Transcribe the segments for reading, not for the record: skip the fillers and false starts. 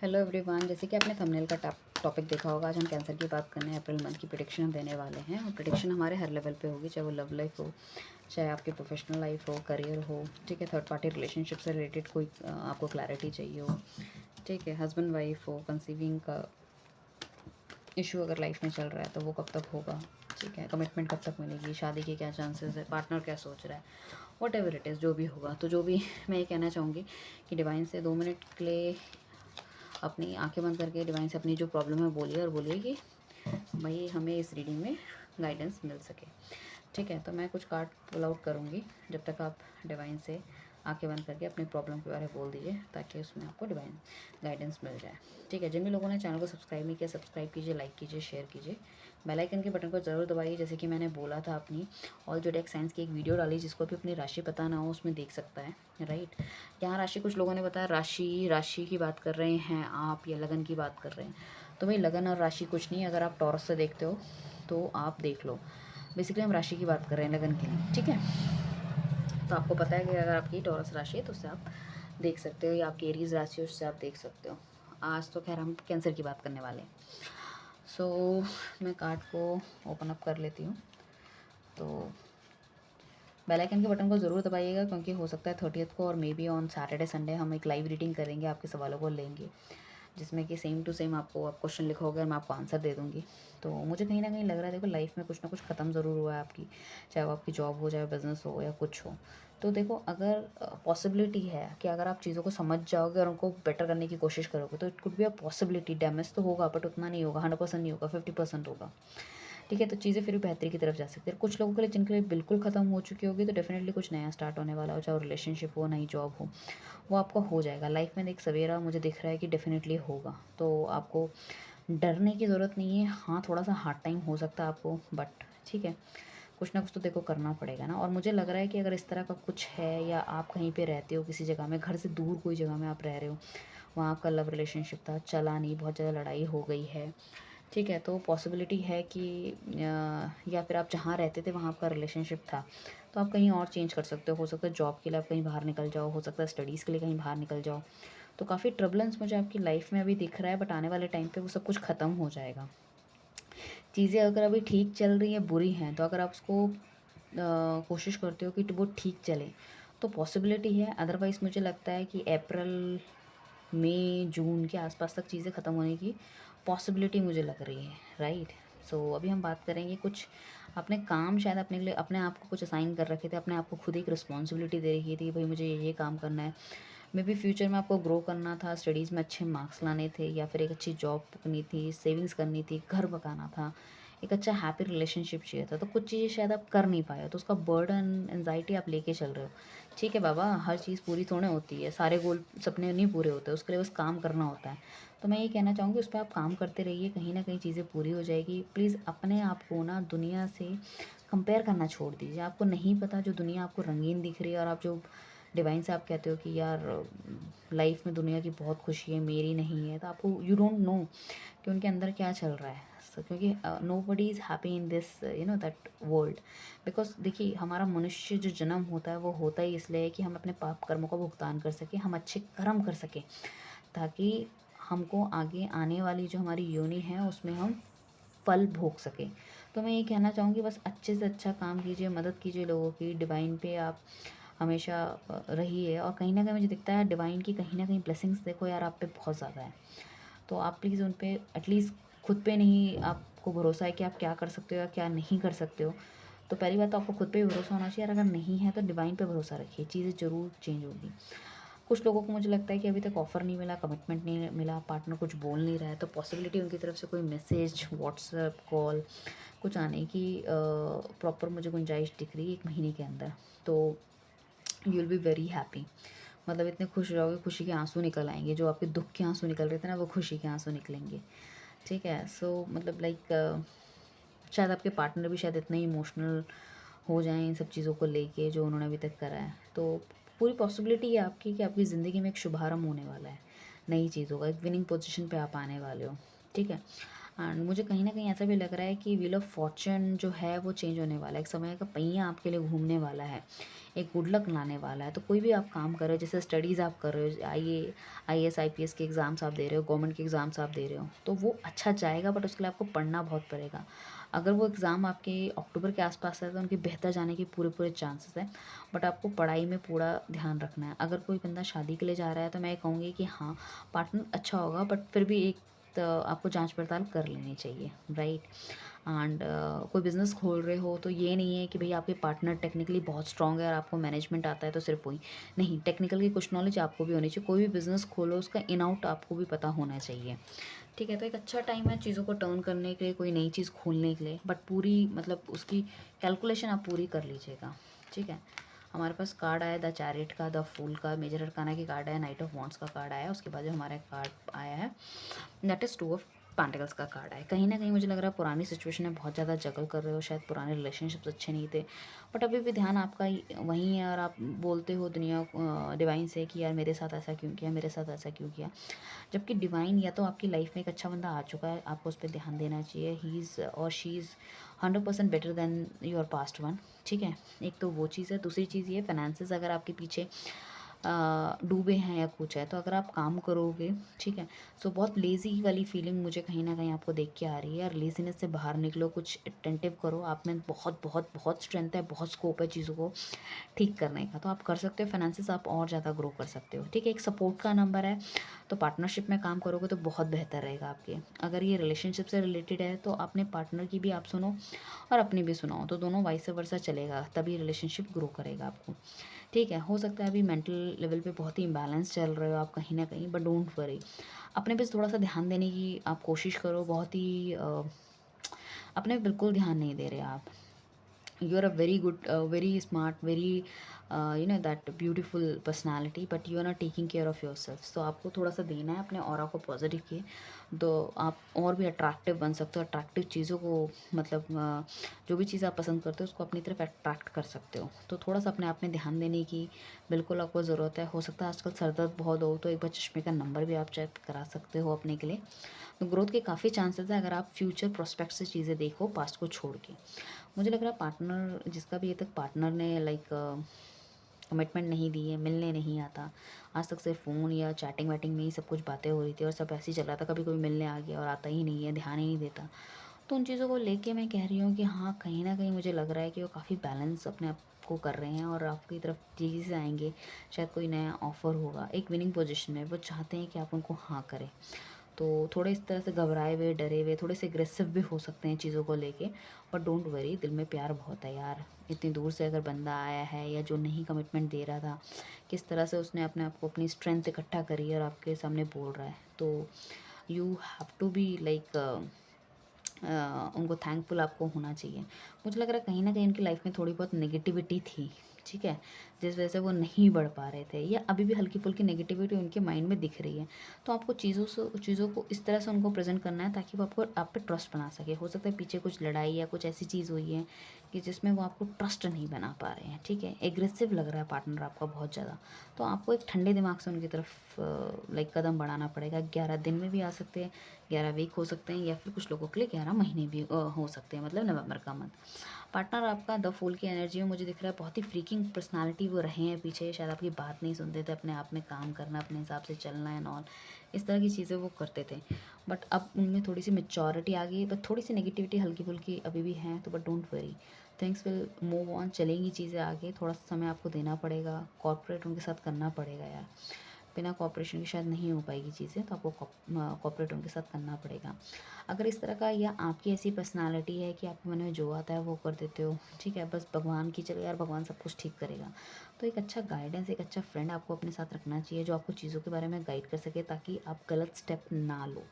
Hello everyone, जैसे कि आपने थंबनेल का टॉपिक देखा होगा। आज हम कैंसर की बात करने हैं। अप्रैल मंथ की प्रेडिक्शन हम देने वाले हैं और प्रेडिक्शन हमारे हर लेवल पे होगी, चाहे वो लव लाइफ हो, चाहे आपकी प्रोफेशनल लाइफ हो, करियर हो, ठीक है, थर्ड पार्टी रिलेशनशिप से रिलेटेड कोई आपको क्लैरिटी चाहिए हो, ठीक है, हस्बैंड वाइफ हो, कंसीविंग का इशू अगर लाइफ में चल रहा है तो वो कब तक होगा, ठीक है, कमिटमेंट कब तक मिलेगी, शादी के क्या चांसेस है, पार्टनर क्या सोच रहा है, वट एवर इट इज़, जो भी होगा। तो जो भी मैं ये कहना चाहूँगी कि डिवाइन से 2 मिनट के लिए अपनी आंखें बंद करके डिवाइन से अपनी जो प्रॉब्लम है बोलिए और बोलिए कि भाई हमें इस रीडिंग में गाइडेंस मिल सके, ठीक है। तो मैं कुछ कार्ड पुल आउट करूँगी, जब तक आप डिवाइन से आंखें बंद करके अपनी प्रॉब्लम के बारे में बोल दीजिए, ताकि उसमें आपको डिवाइन गाइडेंस मिल जाए, ठीक है। जिन भी लोगों ने चैनल को सब्सक्राइब नहीं किया, सब्सक्राइब कीजिए, लाइक कीजिए, शेयर कीजिए, बेल आइकन के बटन को ज़रूर दबाइए। जैसे कि मैंने बोला था, अपनी ऑल जोडेक साइंस की एक वीडियो डाली, जिसको भी अपनी राशि पता ना हो उसमें देख सकता है, राइट। यहाँ राशि कुछ लोगों ने बताया राशि राशि की बात कर रहे हैं आप, या लगन की बात कर रहे हैं। तो भाई लगन और राशि कुछ नहीं है। अगर आप टॉरस से देखते हो तो आप देख लो। बेसिकली हम राशि की बात कर रहे हैं लगन के लिए, ठीक है। तो आपको पता है कि अगर आपकी टॉरस राशि है तो उससे आप देख सकते हो, या आपकी एरीज राशि है उससे आप देख सकते हो। आज तो खैर हम कैंसर की बात करने वाले हैं। सो मैं कार्ड को ओपन अप कर लेती हूँ। तो बेल आइकन के बटन को ज़रूर दबाइएगा, क्योंकि हो सकता है 30th को और may be on Saturday Sunday हम एक लाइव रीडिंग करेंगे, आपके सवालों को लेंगे, जिसमें कि सेम टू सेम आपको आप क्वेश्चन लिखोगे और मैं आपको आंसर दे दूँगी। तो मुझे कहीं ना कहीं लग रहा है, देखो लाइफ में कुछ ना कुछ ख़त्म ज़रूर हुआ है आपकी, चाहे वो आपकी जॉब हो, चाहे बिज़नेस हो, या कुछ हो। तो देखो, अगर पॉसिबिलिटी है कि अगर आप चीज़ों को समझ जाओगे और उनको बेटर करने की कोशिश करोगे, तो it could be a possibility. Damage तो होगा बट उतना नहीं होगा, 100% नहीं होगा, 50% होगा, ठीक है। तो चीज़ें फिर भी बेहतरी की तरफ जा सकती है। कुछ लोगों के लिए जिनके लिए बिल्कुल ख़त्म हो चुकी होगी, तो डेफिनेटली कुछ नया स्टार्ट होने वाला हो, चाहे वो रिलेशनशिप हो, नई जॉब हो, वो आपका हो जाएगा। लाइफ में एक सवेरा मुझे दिख रहा है कि डेफिनेटली होगा। तो आपको डरने की ज़रूरत नहीं है। हाँ, थोड़ा सा हार्ड टाइम हो सकता है आपको, बट ठीक है, कुछ ना कुछ तो देखो करना पड़ेगा ना। और मुझे लग रहा है कि अगर इस तरह का कुछ है, या आप कहीं पे रहते हो किसी जगह में, घर से दूर कोई जगह में आप रह रहे हो, वहाँ आपका लव रिलेशनशिप था, चला नहीं, बहुत ज़्यादा लड़ाई हो गई है, ठीक है, तो पॉसिबिलिटी है कि या फिर आप जहाँ रहते थे वहाँ आपका रिलेशनशिप था, तो आप कहीं और चेंज कर सकते हो सकता है जॉब के लिए आप कहीं बाहर निकल जाओ, हो सकता है स्टडीज़ के लिए कहीं बाहर निकल जाओ। तो काफ़ी ट्रबलेंस मुझे आपकी लाइफ में अभी दिख रहा है, बट आने वाले टाइम पे वो सब कुछ ख़त्म हो जाएगा। चीज़ें अगर अभी ठीक चल रही हैं, बुरी हैं, तो अगर आप उसको कोशिश करते हो कि वो ठीक चले, तो पॉसिबिलिटी है। अदरवाइज़ मुझे लगता है कि अप्रैल मई जून के आसपास तक चीज़ें ख़त्म होने की पॉसिबिलिटी मुझे लग रही है, राइट। सो अभी हम बात करेंगे कुछ अपने काम, शायद अपने लिए अपने आप को कुछ असाइन कर रखे थे, अपने आप को खुद एक रिस्पॉन्सिबिलिटी दे रखी थी, भाई मुझे ये काम करना है। मे बी फ्यूचर में आपको ग्रो करना था, स्टडीज़ में अच्छे मार्क्स लाने थे, या फिर एक अच्छी जॉब करनी थी, सेविंग्स करनी थी, घर पकाना था, एक अच्छा हैप्पी रिलेशनशिप चाहिए था। तो कुछ चीज़ें शायद आप कर नहीं पाए हो, तो उसका बर्डन एनजाइटी आप लेके चल रहे हो। ठीक है बाबा, हर चीज़ पूरी थोड़े होती है, सारे गोल सपने नहीं पूरे होते, उसके लिए बस काम करना होता है। तो मैं ये कहना चाहूँगी, उस पर आप काम करते रहिए, कहीं ना कहीं चीज़ें पूरी हो जाएगी। प्लीज़ अपने आप को ना दुनिया से कंपेयर करना छोड़ दीजिए। आपको नहीं पता, जो दुनिया आपको रंगीन दिख रही है, और आप जो डिवाइन से आप कहते हो कि यार लाइफ में दुनिया की बहुत खुशी है, मेरी नहीं है, तो आपको यू डोंट नो कि उनके अंदर क्या चल रहा है। क्योंकि nobody is happy in this that world. Because देखिए, हमारा मनुष्य जो जन्म होता है वो होता ही इसलिए है कि हम अपने पाप कर्मों का भुगतान कर सकें, हम अच्छे कर्म कर सकें, ताकि हमको आगे आने वाली जो हमारी योनि है उसमें हम फल भोग सकें। तो मैं ये कहना चाहूँगी, बस अच्छे से अच्छा काम कीजिए, मदद कीजिए लोगों की, डिवाइन पे आप हमेशा रहिए। और कहीं ना कहीं मुझे दिखता है डिवाइन की कहीं ना कहीं ब्लेसिंग्स देखो यार आप पे बहुत ज़्यादा है। तो आप प्लीज़ उन पे एटलीस्ट, खुद पे नहीं आपको भरोसा है कि आप क्या कर सकते हो या क्या नहीं कर सकते हो, तो पहली बात तो आपको खुद पे भी भरोसा होना चाहिए, और अगर नहीं है तो डिवाइन पे भरोसा रखिए, चीज़ें ज़रूर चेंज होगी। कुछ लोगों को मुझे लगता है कि अभी तक ऑफ़र नहीं मिला, कमिटमेंट नहीं मिला, पार्टनर कुछ बोल नहीं रहा है, तो पॉसिबिलिटी उनकी तरफ से कोई मैसेज, व्हाट्सएप, कॉल कुछ आने की प्रॉपर मुझे गुंजाइश दिख रही है 1 महीने के अंदर। तो you will be very happy, मतलब इतने खुश हो जाओगे, खुशी के आंसू निकल आएंगे। जो आपके दुख के आंसू निकल रहे थे ना, वो खुशी के आंसू निकलेंगे, ठीक है। सो मतलब लाइक शायद आपके पार्टनर भी शायद इतने इमोशनल हो जाएं इन सब चीज़ों को लेके जो उन्होंने अभी तक करा है। तो पूरी पॉसिबिलिटी है आपकी कि आपकी ज़िंदगी में एक शुभारंभ होने वाला है नई चीज़ों का, एक विनिंग पोजीशन पे आप आने वाले हो। ठीक है। एंड मुझे कहीं न कहीं ऐसा भी लग रहा है कि व्हील ऑफ फॉर्च्यून जो है वो चेंज होने वाला है। एक समय का पहिया आपके लिए घूमने वाला है, एक गुड लक लाने वाला है। तो कोई भी आप काम कर रहे हो, जैसे स्टडीज़ आप कर रहे हो, आईएएस, आईपीएस के एग्ज़ाम्स आप दे रहे हो, गवर्नमेंट के एग्ज़ाम्स आप दे रहे हो, तो वो अच्छा जाएगा, बट उसके लिए आपको पढ़ना बहुत पड़ेगा। अगर वो एग्ज़ाम आपके अक्टूबर के आस-पास है तो उनके बेहतर जाने के पूरे-पूरे चांसेस हैं, बट आपको पढ़ाई में पूरा ध्यान रखना है। अगर कोई बंदा शादी के लिए जा रहा है तो मैं ये कहूँगी कि हाँ, पार्टनर अच्छा होगा, बट फिर भी एक तो आपको जांच पड़ताल कर लेनी चाहिए, राइट। एंड कोई बिज़नेस खोल रहे हो तो ये नहीं है कि भई आपके पार्टनर टेक्निकली बहुत स्ट्रॉन्ग है और आपको मैनेजमेंट आता है तो सिर्फ वही नहीं, टेक्निकल की कुछ नॉलेज आपको भी होनी चाहिए। कोई भी बिज़नेस खोलो उसका इन आउट आपको भी पता होना चाहिए, ठीक है। तो एक अच्छा टाइम है चीज़ों को टर्न करने के लिए, कोई नई चीज़ खोलने के लिए, बट पूरी मतलब उसकी कैलकुलेशन आप पूरी कर लीजिएगा, ठीक है। हमारे पास कार्ड आया द चैरिट का, द फूल का, मेजर अरकाना की कार्ड आया, नाइट ऑफ वॉन्ड्स का कार्ड आया, उसके बाद जो हमारा कार्ड आया है that is two of pentacles का कार्ड है। कहीं न कहीं मुझे लग रहा है पुरानी सिचुएशन में बहुत ज़्यादा जगल कर रहे हो, शायद पुराने रिलेशनशिप्स अच्छे नहीं थे, बट अभी भी ध्यान आपका वहीं है और आप बोलते हो दुनिया डिवाइन से कि यार मेरे साथ ऐसा क्यों किया, मेरे साथ ऐसा क्यों किया। जबकि डिवाइन या तो आपकी लाइफ में एक अच्छा बंदा आ चुका है, आपको उस पर ध्यान देना चाहिए। ही इज़ और she is 100% better than your past one, ठीक है। एक तो वो चीज़ है, दूसरी चीज़ ये फाइनेंसेस अगर आपके पीछे डूबे हैं या कुछ है, तो अगर आप काम करोगे, ठीक है, सो बहुत लेज़ी वाली फीलिंग मुझे कहीं न कहीं आपको देख के आ रही है। और लेज़ीनेस से बाहर निकलो, कुछ अटेंटिव करो, आप में बहुत बहुत बहुत स्ट्रेंथ है, बहुत स्कोप है चीज़ों को ठीक करने का, तो आप कर सकते हो। फाइनेंसेस आप और ज़्यादा ग्रो कर सकते हो, ठीक है। एक सपोर्ट का नंबर है, तो पार्टनरशिप में काम करोगे तो बहुत बेहतर रहेगा आपके। अगर ये रिलेशनशिप से रिलेटेड है तो अपने पार्टनर की भी आप सुनो और अपनी भी सुनाओ, तो दोनों वाइस वर्सा चलेगा, तभी रिलेशनशिप ग्रो करेगा आपको, ठीक है। हो सकता है अभी मेंटल लेवल पे बहुत ही इम्बैलेंस चल रहे हो आप कहीं ना कहीं, बट डोंट वरी, अपने पे थोड़ा सा ध्यान देने की आप कोशिश करो। बहुत ही अपने पे बिल्कुल ध्यान नहीं दे रहे आप। You are a very good, very smart, very that beautiful personality, but you are not taking care of yourself. So आपको थोड़ा सा देना है अपने ऑरा को पॉजिटिव किए, तो आप और भी अट्रैक्टिव बन सकते हो। अट्रैक्टिव चीज़ों को मतलब जो भी चीज़ आप पसंद करते हो उसको अपनी तरफ अट्रैक्ट कर सकते हो। तो थोड़ा सा अपने आप में ध्यान देने की बिल्कुल आपको ज़रूरत है। हो सकता है आजकल सर दर्द बहुत हो, तो एक बार चश्मे का नंबर भी आप चेक करा सकते हो अपने के लिए। तो ग्रोथ के काफ़ी चांसेस है अगर आप फ्यूचर प्रोस्पेक्ट से चीज़ें देखो, पास्ट को छोड़ के। मुझे लग रहा है पार्टनर जिसका भी ये तक पार्टनर ने लाइक कमिटमेंट नहीं दी है, मिलने नहीं आता, आज तक सिर्फ फ़ोन या चैटिंग वैटिंग में ही सब कुछ बातें हो रही थी और सब ऐसे ही चल रहा था, कभी कभी मिलने आ गया और आता ही नहीं है, ध्यान ही नहीं देता। तो उन चीज़ों को लेके मैं कह रही हूँ कि हाँ, कहीं ना कहीं मुझे लग रहा है कि वो काफ़ी बैलेंस अपने आप को कर रहे हैं और आपकी तरफ तेज़ी से आएंगे। शायद कोई नया ऑफ़र होगा, एक विनिंग पोजीशन में वो चाहते हैं कि आप उनको हाँ करें। तो थोड़े इस तरह से घबराए हुए, डरे हुए, थोड़े से एग्रेसिव भी हो सकते हैं चीज़ों को लेके, बट डोंट वरी, दिल में प्यार बहुत है यार। इतनी दूर से अगर बंदा आया है या जो नहीं कमिटमेंट दे रहा था, किस तरह से उसने अपने आप को अपनी स्ट्रेंथ इकट्ठा करी है और आपके सामने बोल रहा है, तो you have to be like उनको थैंकफुल आपको होना चाहिए। मुझे लग रहा है कहीं न कहीं उनकी लाइफ में थोड़ी बहुत नेगेटिविटी थी, ठीक है? जिस वजह से वो नहीं बढ़ पा रहे थे या अभी भी हल्की-फुल्की नेगेटिविटी उनके माइंड में दिख रही है। तो आपको चीज़ों को इस तरह से उनको प्रेज़ेंट करना है ताकि वो आपको आप पे ट्रस्ट बना सके। हो सकता है पीछे कुछ लड़ाई या कुछ ऐसी चीज़ हुई है कि जिसमें वो आपको ट्रस्ट नहीं बना पा रहे हैं, ठीक है? एग्रेसिव लग रहा है पार्टनर आपका बहुत ज़्यादा। तो आपको एक ठंडे दिमाग से उनकी तरफ लाइक कदम बढ़ाना पड़ेगा। 11 दिन में भी आ सकते हैं, 11 वीक हो सकते हैं या फिर कुछ लोगों के लिए 11 महीने भी हो सकते हैं, मतलब नवंबर का मंथ। पार्टनर आपका द फूल की एनर्जी में मुझे दिख रहा है बहुत ही फ्रीकिंग पर्सनालिटी वो रहे हैं पीछे, शायद आपकी बात नहीं सुनते थे, अपने आप में काम करना, अपने हिसाब से चलना एंड ऑल, इस तरह की चीज़ें वो करते थे। बट अब उनमें थोड़ी सी मेच्योरिटी आ गई है, बट थोड़ी सी नेगेटिविटी हल्की फुल्की अभी भी है, तो but don't worry, things will move on, चलेंगी चीज़ें आगे। थोड़ा सा समय आपको देना पड़ेगा, कॉर्पोरेट उनके साथ करना पड़ेगा यार, बिना कॉपरेशन के शायद नहीं हो पाएगी चीज़ें, तो आपको कॉपरेट उनके साथ करना पड़ेगा। अगर इस तरह का या आपकी ऐसी पर्सनालिटी है कि आपके मन में जो आता है वो कर देते हो, ठीक है, बस भगवान की चलो यार, भगवान सब कुछ ठीक करेगा, तो एक अच्छा गाइडेंस, एक अच्छा फ्रेंड आपको अपने साथ रखना चाहिए जो आपको चीज़ों के बारे में गाइड कर सके ताकि आप गलत स्टेप ना लो,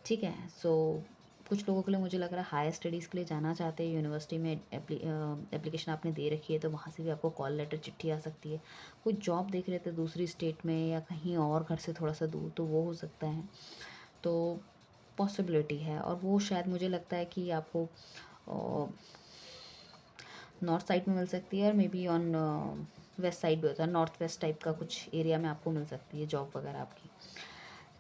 ठीक है। सो कुछ लोगों के लिए मुझे लग रहा है हायर स्टडीज़ के लिए जाना चाहते हैं, यूनिवर्सिटी में एप्लीकेशन आपने दे रखी है तो वहाँ से भी आपको कॉल लेटर चिट्ठी आ सकती है। कोई जॉब देख रहे थे दूसरी स्टेट में या कहीं और घर से थोड़ा सा दूर, तो वो हो सकता है, तो पॉसिबिलिटी है। और वो शायद मुझे लगता है कि आपको नॉर्थ साइड में मिल सकती है और may be on west side भी होता है, नॉर्थ वेस्ट टाइप का कुछ एरिया में आपको मिल सकती है जॉब वगैरह आपकी,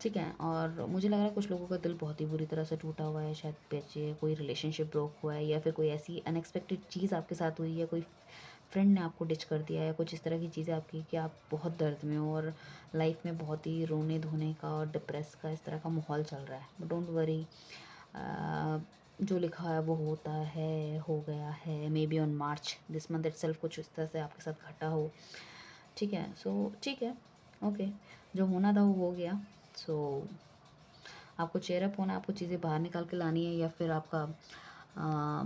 ठीक है। और मुझे लग रहा है कुछ लोगों का दिल बहुत ही बुरी तरह से टूटा हुआ है, शायद पीछे कोई रिलेशनशिप ब्रोक हुआ है, या फिर कोई ऐसी अनएक्सपेक्टेड चीज़ आपके साथ हुई है, कोई फ्रेंड ने आपको डिच कर दिया है, कुछ इस तरह की चीज़ें आपकी कि आप बहुत दर्द में हो और लाइफ में बहुत ही रोने धोने का और डिप्रेस का इस तरह का माहौल चल रहा है। बट डोंट वरी, जो लिखा है वो होता है, हो गया है। May be on March this month itself कुछ इस तरह से आपके साथ घटा हो, ठीक है। सो ठीक है, ओके, जो होना था वो हो गया। सो आपको चेयर अप होना, आपको चीज़ें बाहर निकाल के लानी है, या फिर आपका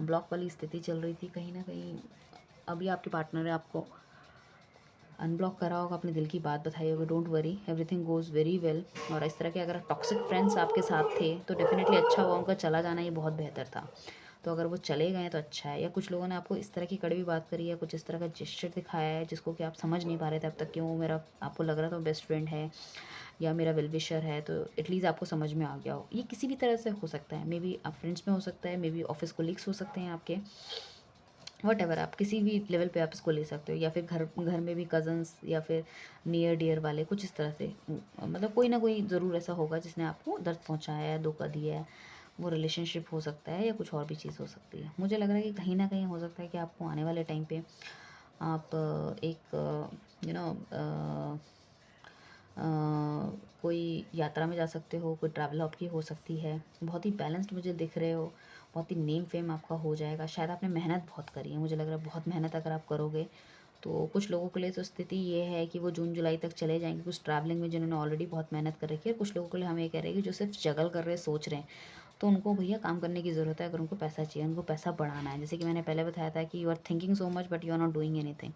ब्लॉक वाली स्थिति चल रही थी कहीं ना कहीं, अभी आपके पार्टनर ने आपको अनब्लॉक करा होगा, अपने दिल की बात बताई होगी। Don't worry, everything goes very well. और इस तरह के अगर टॉक्सिक फ्रेंड्स आपके साथ थे तो डेफिनेटली अच्छा हुआ, उनका चला जाना ये बहुत बेहतर था। तो अगर वो चले गए तो अच्छा है। या कुछ लोगों ने आपको इस तरह की कड़वी बात करी है, कुछ इस तरह का जेस्चर दिखाया है जिसको कि आप समझ नहीं पा रहे थे अब तक कि वो मेरा, आपको लग रहा था वो बेस्ट फ्रेंड है या मेरा वेल विशर है, तो एटलीस्ट आपको समझ में आ गया हो। ये किसी भी तरह से हो सकता है, मे बी आप फ्रेंड्स में हो सकता है, मे बी ऑफिस कोलीग्स हो सकते हैं आपके, वट एवर, आप किसी भी लेवल पे आप इसको ले सकते हो, या फिर घर घर में भी कज़न्स, या फिर नियर डियर वाले, कुछ इस तरह से मतलब कोई ना कोई ज़रूर ऐसा होगा जिसने आपको दर्द पहुंचाया है, धोखा दिया है। वो रिलेशनशिप हो सकता है या कुछ और भी चीज़ हो सकती है। मुझे लग रहा है कि कहीं ना कहीं हो सकता है कि आपको आने वाले टाइम पे आप एक यू नो कोई यात्रा में जा सकते हो, कोई ट्रैवल आपकी हो सकती है। बहुत ही बैलेंस्ड मुझे दिख रहे हो, बहुत ही नेम फेम आपका हो जाएगा। शायद आपने मेहनत बहुत करी है, मुझे लग रहा है बहुत मेहनत अगर आप करोगे तो कुछ लोगों के लिए तो स्थिति ये है कि वो जून जुलाई तक चले जाएंगे, कुछ ट्रैवलिंग में जिन्होंने ऑलरेडी बहुत मेहनत कर रखी है। कुछ लोगों के लिए हम ये कह रहे हैं कि जो सिर्फ स्ट्रगल कर रहे हैं, सोच रहे हैं, तो उनको भैया काम करने की ज़रूरत है। अगर उनको पैसा चाहिए, उनको पैसा बढ़ाना है, जैसे कि मैंने पहले बताया था कि you are thinking so much but you are not doing anything.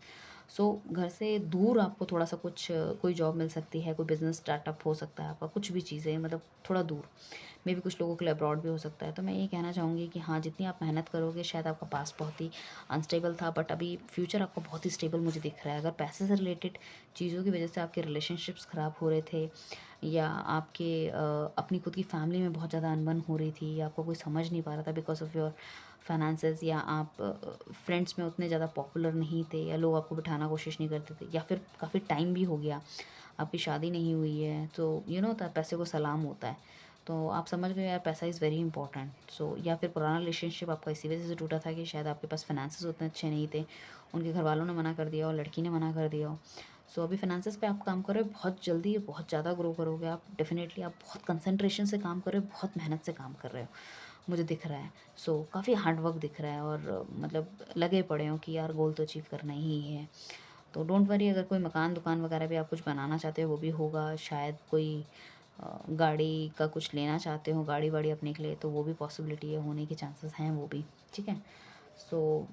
So घर से दूर आपको थोड़ा सा कुछ कोई जॉब मिल सकती है, कोई बिज़नेस स्टार्टअप हो सकता है आपका, कुछ भी चीज़ें मतलब थोड़ा दूर। मे भी कुछ लोगों के लिए अब्रॉड भी हो सकता है। तो मैं ये कहना चाहूँगी कि हाँ, जितनी आप मेहनत करोगे, शायद आपका पास्ट बहुत ही अनस्टेबल था बट अभी फ्यूचर आपका बहुत ही स्टेबल मुझे दिख रहा है। अगर पैसे से रिलेटेड चीज़ों की वजह से आपके रिलेशनशिप्स ख़राब हो रहे थे, या आपके अपनी खुद की फैमिली में बहुत ज़्यादा अनबन हो रही थी, या आपको कोई समझ नहीं पा रहा था बिकॉज ऑफ योर फाइनेंसेस, या आप फ्रेंड्स में उतने ज़्यादा पॉपुलर नहीं थे, या लोग आपको बिठाना कोशिश नहीं करते थे, या फिर काफ़ी टाइम भी हो गया आपकी शादी नहीं हुई है, तो पैसे को सलाम होता है। तो आप समझ गए यार, पैसा इज़ वेरी इंपॉर्टेंट। सो या फिर पुराना रिलेशनशिप आपका इसी वजह से टूटा था कि शायद आपके पास फाइनेंसेस उतने अच्छे नहीं थे, उनके घर वालों ने मना कर दिया, और लड़की ने मना कर दिया हो। सो अभी फाइनेंसेस पे आप काम कर रहे हो, बहुत जल्दी बहुत ज़्यादा ग्रो करोगे आप डेफिनेटली। आप बहुत कंसंट्रेशन से काम कर रहे हो, बहुत मेहनत से काम कर रहे हो, मुझे दिख रहा है। सो काफ़ी हार्ड वर्क दिख रहा है, और मतलब लगे पड़े हो कि यार गोल तो अचीव करना ही है। तो डोंट वरी, अगर कोई मकान दुकान वगैरह भी आप कुछ बनाना चाहते हो वो भी होगा। शायद कोई गाड़ी का कुछ लेना चाहते हो, गाड़ी वाड़ी अपने के लिए, तो वो भी पॉसिबिलिटी है, होने के चांसेस हैं वो भी, ठीक है। सो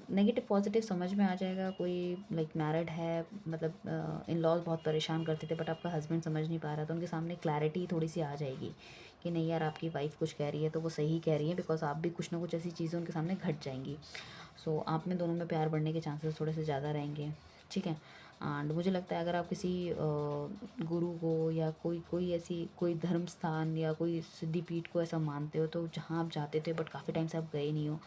नेगेटिव पॉजिटिव समझ में आ जाएगा। कोई लाइक मैरिड है, मतलब इन लॉज बहुत परेशान करते थे बट आपका हस्बैंड समझ नहीं पा रहा, तो उनके सामने क्लैरिटी थोड़ी सी आ जाएगी कि नहीं यार, आपकी वाइफ कुछ कह रही है तो वो सही कह रही है, बिकॉज आप भी कुछ ना कुछ ऐसी चीज़ें उनके सामने घट जाएंगी। सो आप में दोनों में प्यार बढ़ने के चांसेस थोड़े से ज़्यादा रहेंगे, ठीक है। एंड मुझे लगता है अगर आप किसी गुरु को, या कोई ऐसी कोई धर्म स्थान या कोई सिद्धिपीठ को ऐसा मानते हो, तो जहाँ आप जाते थे बट काफ़ी टाइम से आप गए नहीं हो,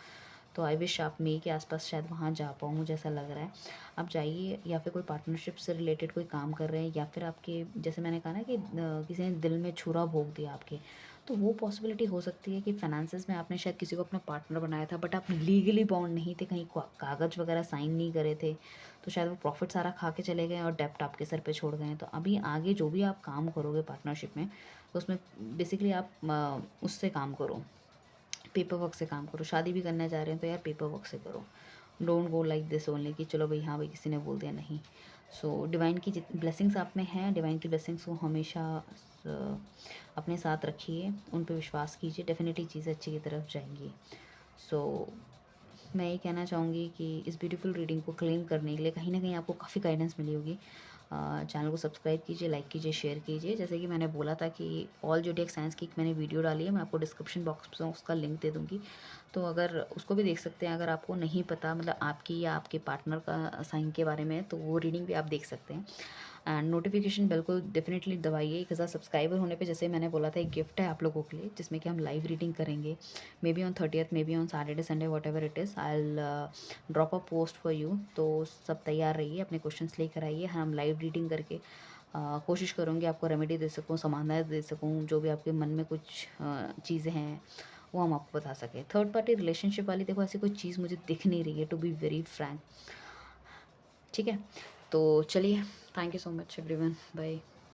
तो आई विश आप मई के आसपास शायद वहाँ जा पाओ, मुझे ऐसा लग रहा है। आप जाइए, या फिर कोई पार्टनरशिप से रिलेटेड कोई काम कर रहे हैं, या फिर आपके जैसे मैंने कहा ना कि किसी ने दिल में छुरा भोंक दिया आपके, तो वो पॉसिबिलिटी हो सकती है कि फाइनेंसेस में आपने शायद किसी को अपना पार्टनर बनाया था बट आप लीगली बाउंड नहीं थे, कहीं कागज़ वगैरह साइन नहीं करे थे, तो शायद वो प्रॉफिट सारा खा के चले गए और डेप्ट आपके सर पे छोड़ गए हैं। तो अभी आगे जो भी आप काम करोगे पार्टनरशिप में, तो उसमें बेसिकली आप उससे काम करो, पेपर वर्क से काम करो। शादी भी करना चाह रहे हैं तो यार पेपर वर्क से करो। Don't go like this only कि चलो भाई, हाँ भाई किसी ने बोल दिया, नहीं। सो डिवाइन की जितनी ब्लेसिंग्स आप में हैं, डिवाइन की ब्लेसिंग्स को हमेशा अपने साथ रखिए, उन पे विश्वास कीजिए, डेफिनेटली चीज़ें अच्छी की तरफ जाएंगी। सो मैं ये कहना चाहूँगी कि इस ब्यूटीफुल रीडिंग को क्लेम करने के लिए कहीं ना कहीं आपको काफ़ी गाइडेंस मिली होगी। चैनल को सब्सक्राइब कीजिए, लाइक कीजिए, शेयर कीजिए। जैसे कि मैंने बोला था कि ऑल ज़ोडिएक साइंस की एक मैंने वीडियो डाली है, मैं आपको डिस्क्रिप्शन बॉक्स में उसका लिंक दे दूँगी, तो अगर उसको भी देख सकते हैं। अगर आपको नहीं पता, मतलब आपकी या आपके पार्टनर का साइन के बारे में, तो वो रीडिंग भी आप देख सकते हैं। एंड नोटिफिकेशन बेल को डेफिनेटली दबाइए। 1000 सब्सक्राइबर होने पे, जैसे मैंने बोला था, एक गिफ्ट है आप लोगों के लिए, जिसमें कि हम लाइव रीडिंग करेंगे, may be on 30th, may be on Saturday Sunday, what ever it is. I will drop a post for you. तो सब तैयार रहिए, अपने क्वेश्चंस लेकर आइए, हम लाइव रीडिंग करके कोशिश करूँगी आपको रेमेडी दे सकूँ, समाधान दे सकूँ, जो भी आपके मन में कुछ चीज़ें हैं वो हम आपको बता सकें। थर्ड पार्टी रिलेशनशिप वाली देखो ऐसी कोई चीज़ मुझे दिख नहीं रही है, टू बी वेरी फ्रैंक। ठीक है, तो चलिए, thank you so much everyone, bye.